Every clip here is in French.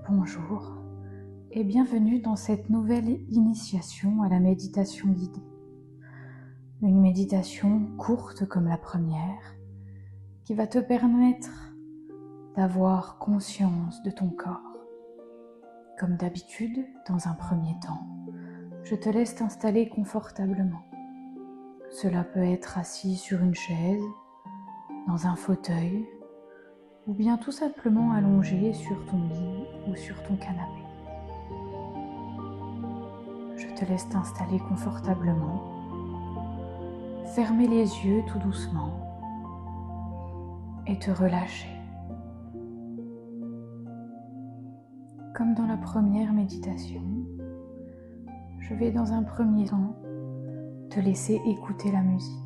Bonjour et bienvenue dans cette nouvelle initiation à la méditation guidée. Une méditation courte comme la première qui va te permettre d'avoir conscience de ton corps. Comme d'habitude, dans un premier temps, je te laisse t'installer confortablement. Cela peut être assis sur une chaise, dans un fauteuil, ou bien tout simplement allongé sur ton lit ou sur ton canapé. Je te laisse t'installer confortablement, fermer les yeux tout doucement et te relâcher. Comme dans la première méditation, je vais dans un premier temps te laisser écouter la musique,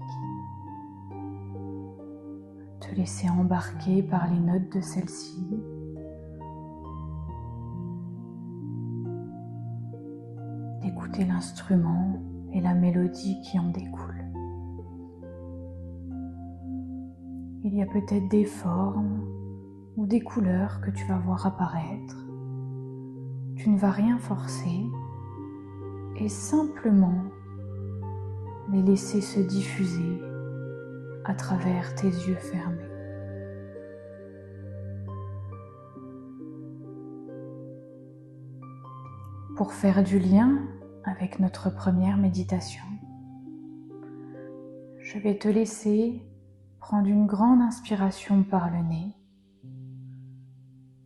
te laisser embarquer par les notes de celle-ci, d'écouter l'instrument et la mélodie qui en découle. Il y a peut-être des formes ou des couleurs que tu vas voir apparaître. Tu ne vas rien forcer et simplement les laisser se diffuser à travers tes yeux fermés. Pour faire du lien avec notre première méditation, je vais te laisser prendre une grande inspiration par le nez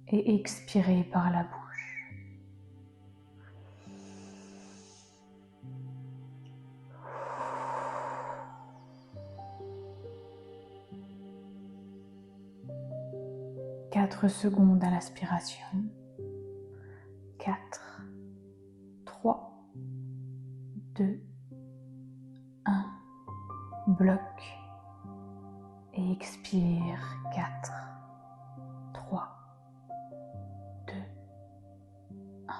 et expirer par la bouche. Quatre secondes à l'aspiration. 4, 3, 2, 1. Bloc et expire. 4, 3, 2, 1.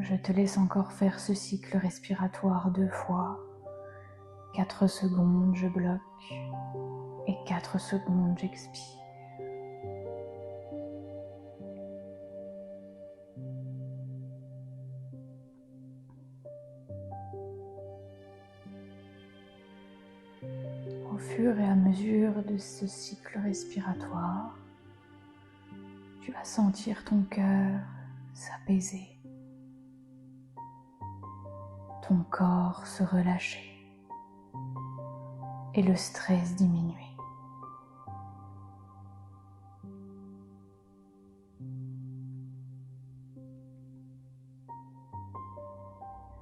Je te laisse encore faire ce cycle respiratoire 2 fois. 4 secondes, je bloque et 4 secondes, j'expire. Au fur et à mesure de ce cycle respiratoire, tu vas sentir ton cœur s'apaiser, ton corps se relâcher et le stress diminuer.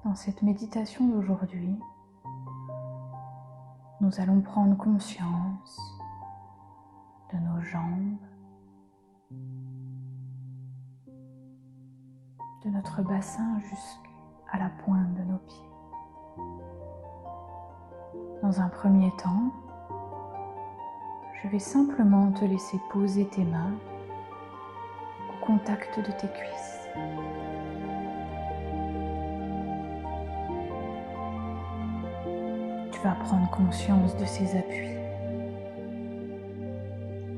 Dans cette méditation d'aujourd'hui, nous allons prendre conscience de nos jambes, de notre bassin jusqu'à la pointe de nos pieds. Dans un premier temps, je vais simplement te laisser poser tes mains au contact de tes cuisses. Tu vas prendre conscience de ces appuis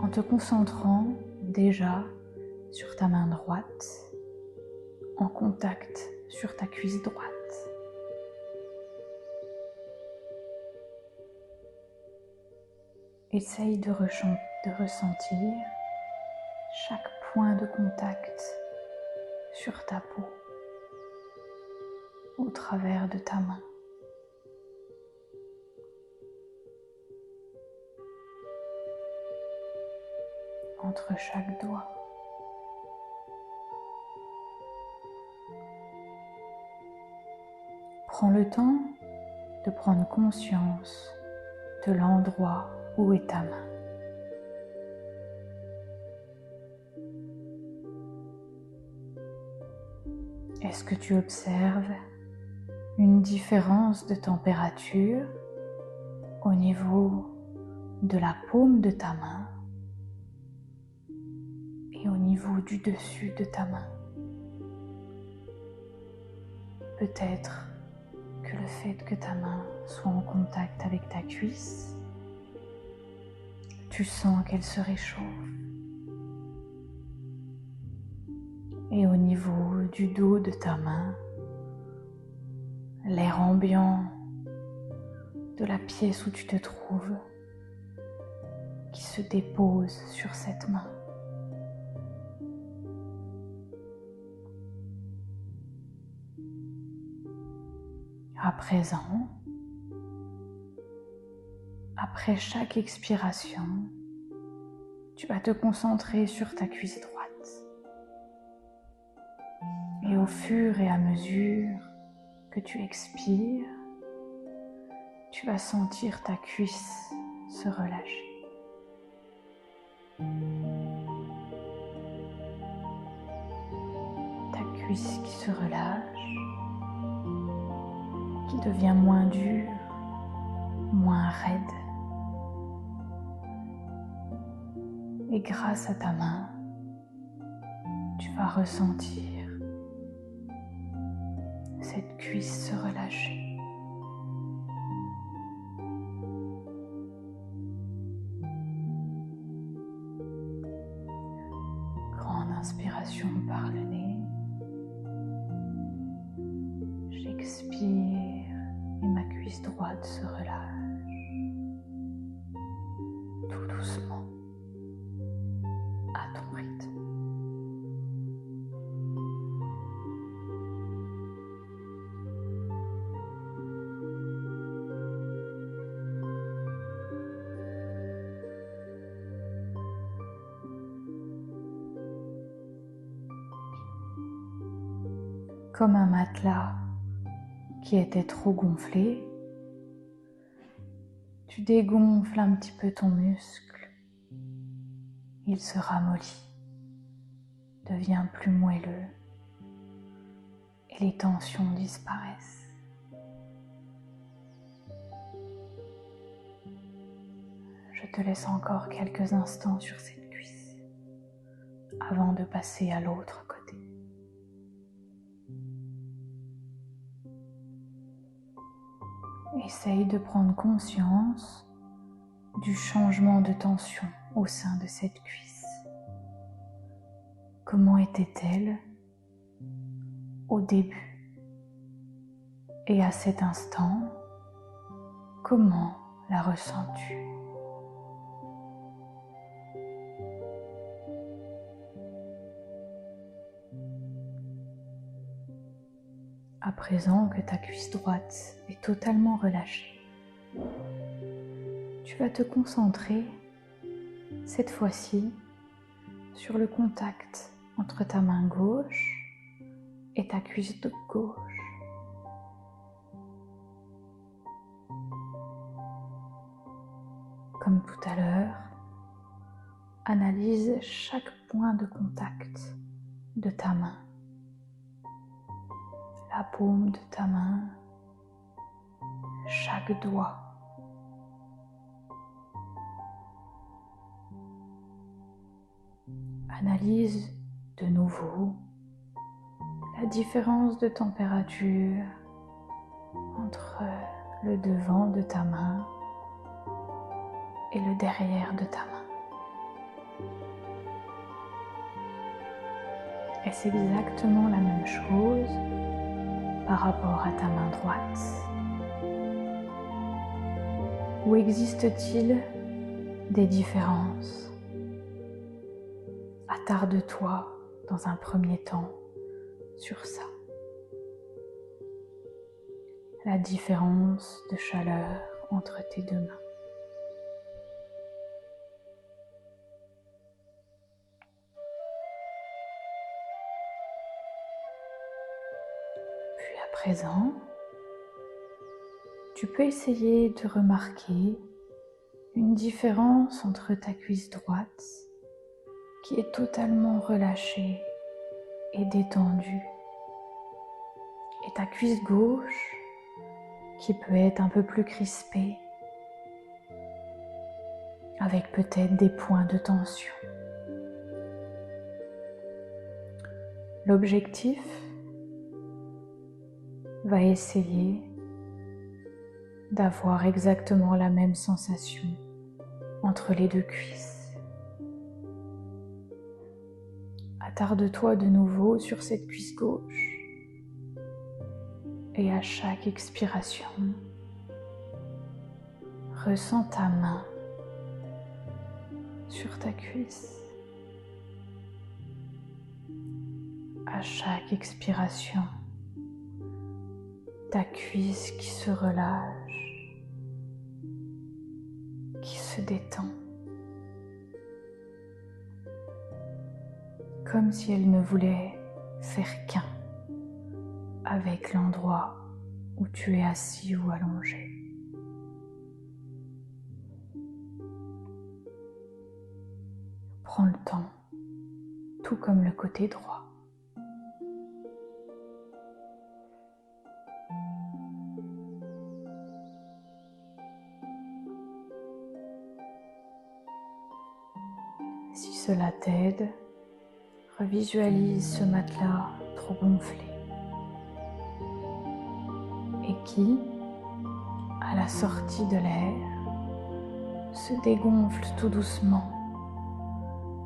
en te concentrant déjà sur ta main droite en contact sur ta cuisse droite. Essaye de ressentir chaque point de contact sur ta peau au travers de ta main. Entre chaque doigt. Prends le temps de prendre conscience de l'endroit où est ta main. Est-ce que tu observes une différence de température au niveau de la paume de ta main et au niveau du dessus de ta main? Peut-être que le fait que ta main soit en contact avec ta cuisse, tu sens qu'elle se réchauffe. du dos de ta main l'air ambiant de la pièce où tu te trouves qui se dépose sur cette main. À présent, après chaque expiration, tu vas te concentrer sur ta cuisse droite. Et au fur et à mesure que tu expires, tu vas sentir ta cuisse se relâcher. Ta cuisse qui se relâche, qui devient moins dure, moins raide. Et grâce à ta main, tu vas ressentir cette cuisse se relâcher. Grande inspiration par le nez. J'expire et ma cuisse droite se relâche. Tout doucement, à ton rythme. Comme un matelas qui était trop gonflé, tu dégonfles un petit peu ton muscle. Il se ramollit, devient plus moelleux et les tensions disparaissent. Je te laisse encore quelques instants sur cette cuisse avant de passer à l'autre côté. Essaye de prendre conscience du changement de tension au sein de cette cuisse. Comment était-elle au début? Et à cet instant, comment la ressens-tu? À présent que ta cuisse droite est totalement relâchée, tu vas te concentrer cette fois-ci sur le contact entre ta main gauche et ta cuisse de gauche. Comme tout à l'heure, analyse chaque point de contact de ta main. La paume de ta main, chaque doigt. Analyse de nouveau la différence de température entre le devant de ta main et le derrière de ta main. Est-ce exactement la même chose par rapport à ta main droite? Ou existe-t-il des différences? Attarde-toi dans un premier temps sur ça. La différence de chaleur entre tes deux mains. Puis à présent, tu peux essayer de remarquer une différence entre ta cuisse droite qui est totalement relâchée et détendue et ta cuisse gauche qui peut être un peu plus crispée avec peut-être des points de tension. L'objectif va essayer d'avoir exactement la même sensation entre les deux cuisses. Attarde-toi de nouveau sur cette cuisse gauche et à chaque expiration, ressens ta main sur ta cuisse. À chaque expiration, ta cuisse qui se relâche, qui se détend, comme si elle ne voulait faire qu'un avec l'endroit où tu es assis ou allongé. Prends le temps, tout comme le côté droit. Si cela t'aide, revisualise ce matelas trop gonflé et qui, à la sortie de l'air, se dégonfle tout doucement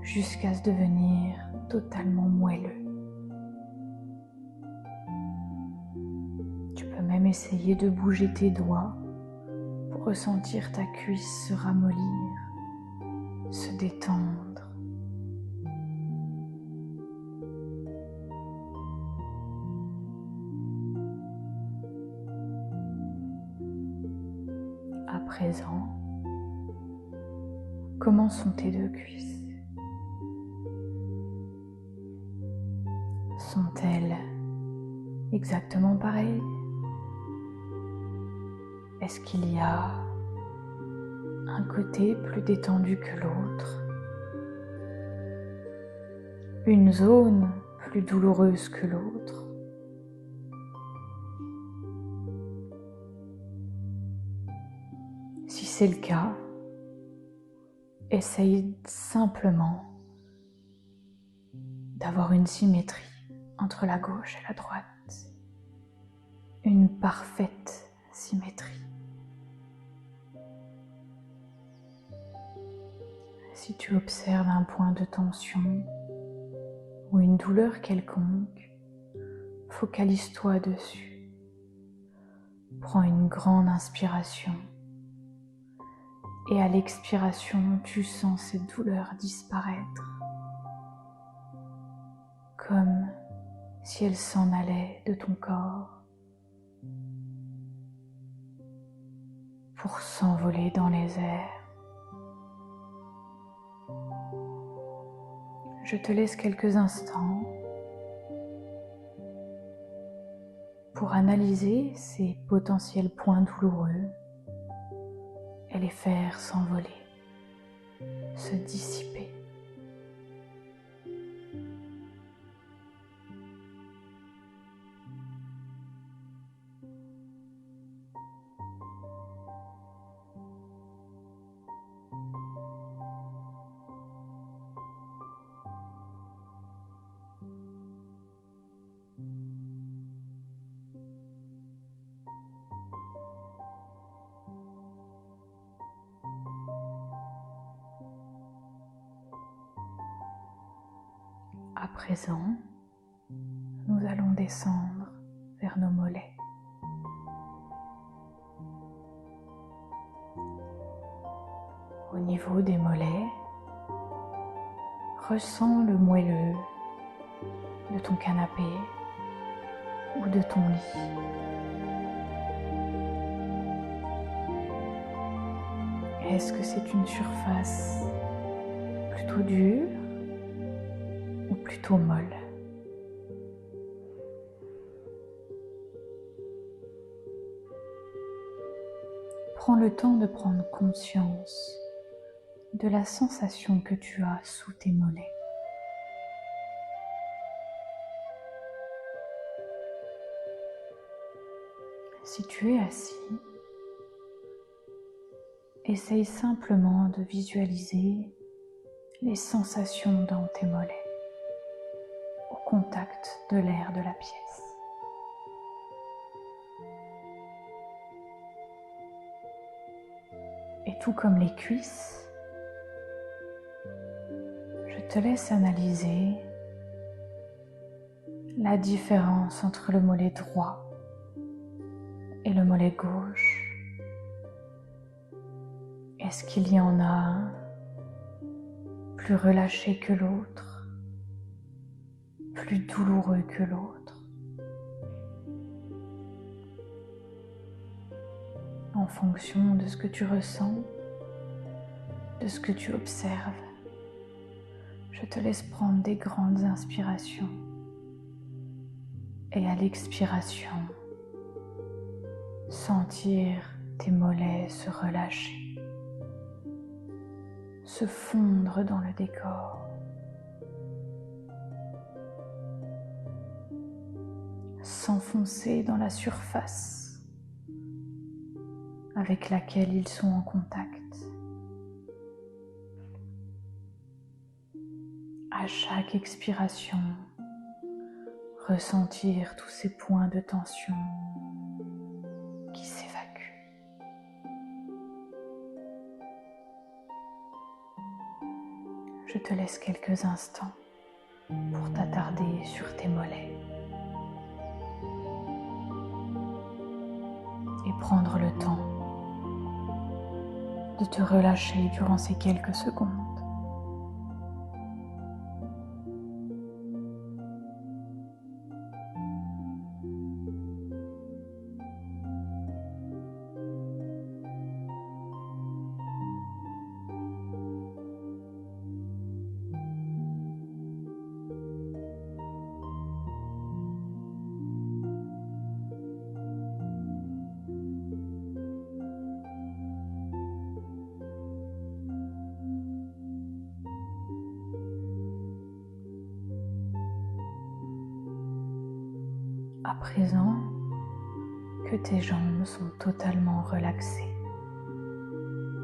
jusqu'à se devenir totalement moelleux. Tu peux même essayer de bouger tes doigts pour ressentir ta cuisse se ramollir, se détendre. À présent, comment sont tes deux cuisses? Sont-elles exactement pareilles? Est-ce qu'il y a un côté plus détendu que l'autre? Une zone plus douloureuse que l'autre? Si c'est le cas, essaye simplement d'avoir une symétrie entre la gauche et la droite. Une parfaite symétrie. Si tu observes un point de tension ou une douleur quelconque, focalise-toi dessus. Prends une grande inspiration et à l'expiration, tu sens cette douleur disparaître, comme si elle s'en allait de ton corps pour s'envoler dans les airs. Je te laisse quelques instants pour analyser ces potentiels points douloureux et les faire s'envoler, se dissiper. À présent, nous allons descendre vers nos mollets. Au niveau des mollets, ressens le moelleux de ton canapé ou de ton lit. Est-ce que c'est une surface plutôt dure ou plutôt molle? Prends le temps de prendre conscience de la sensation que tu as sous tes mollets. Si tu es assis, essaye simplement de visualiser les sensations dans tes mollets au contact de l'air de la pièce. Et tout comme les cuisses, je te laisse analyser la différence entre le mollet droit et le mollet gauche. Est-ce qu'il y en a un plus relâché que l'autre, plus douloureux que l'autre? En fonction de ce que tu ressens, de ce que tu observes, je te laisse prendre des grandes inspirations et à l'expiration, sentir tes mollets se relâcher, se fondre dans le décor, s'enfoncer dans la surface avec laquelle ils sont en contact. À chaque expiration, ressentir tous ces points de tension qui s'évacuent. Je te laisse quelques instants pour t'attarder sur tes mollets et prendre le temps de te relâcher durant ces quelques secondes. À présent que tes jambes sont totalement relaxées,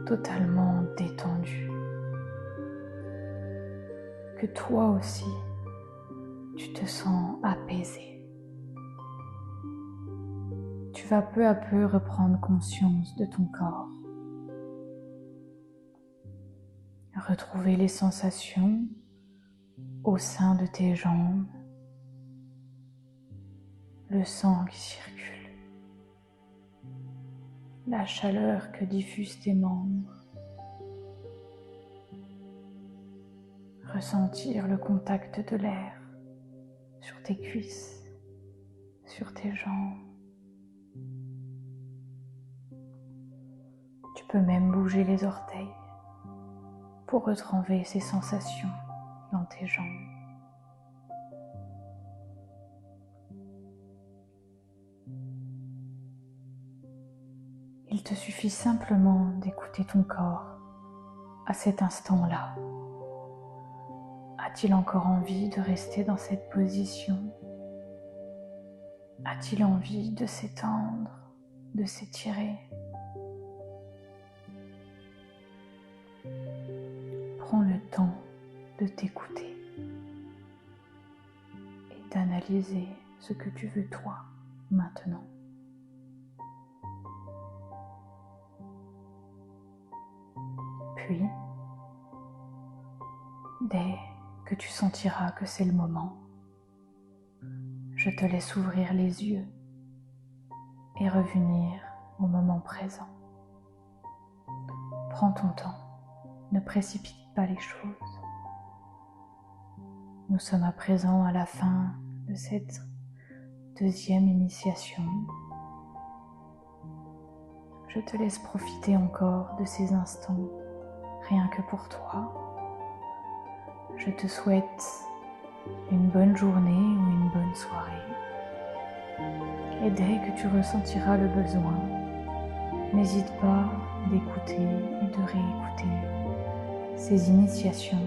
totalement détendues, que toi aussi tu te sens apaisé, tu vas peu à peu reprendre conscience de ton corps, retrouver les sensations au sein de tes jambes, le sang qui circule, la chaleur que diffusent tes membres, ressentir le contact de l'air sur tes cuisses, sur tes jambes. Tu peux même bouger les orteils pour retrouver ces sensations dans tes jambes. Il te suffit simplement d'écouter ton corps à cet instant-là. A-t-il encore envie de rester dans cette position? A-t-il envie de s'étendre, de s'étirer? Prends le temps de t'écouter et d'analyser ce que tu veux toi maintenant. Puis, dès que tu sentiras que c'est le moment, je te laisse ouvrir les yeux et revenir au moment présent. Prends ton temps, ne précipite pas les choses. Nous sommes à présent à la fin de cette deuxième initiation. Je te laisse profiter encore de ces instants, rien que pour toi. Je te souhaite une bonne journée ou une bonne soirée. Et dès que tu ressentiras le besoin, n'hésite pas d'écouter et de réécouter ces initiations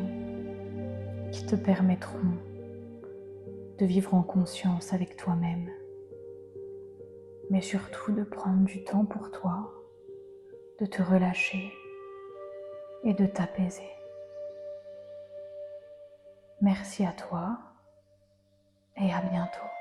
qui te permettront de vivre en conscience avec toi-même, mais surtout de prendre du temps pour toi, de te relâcher et de t'apaiser. Merci à toi et à bientôt.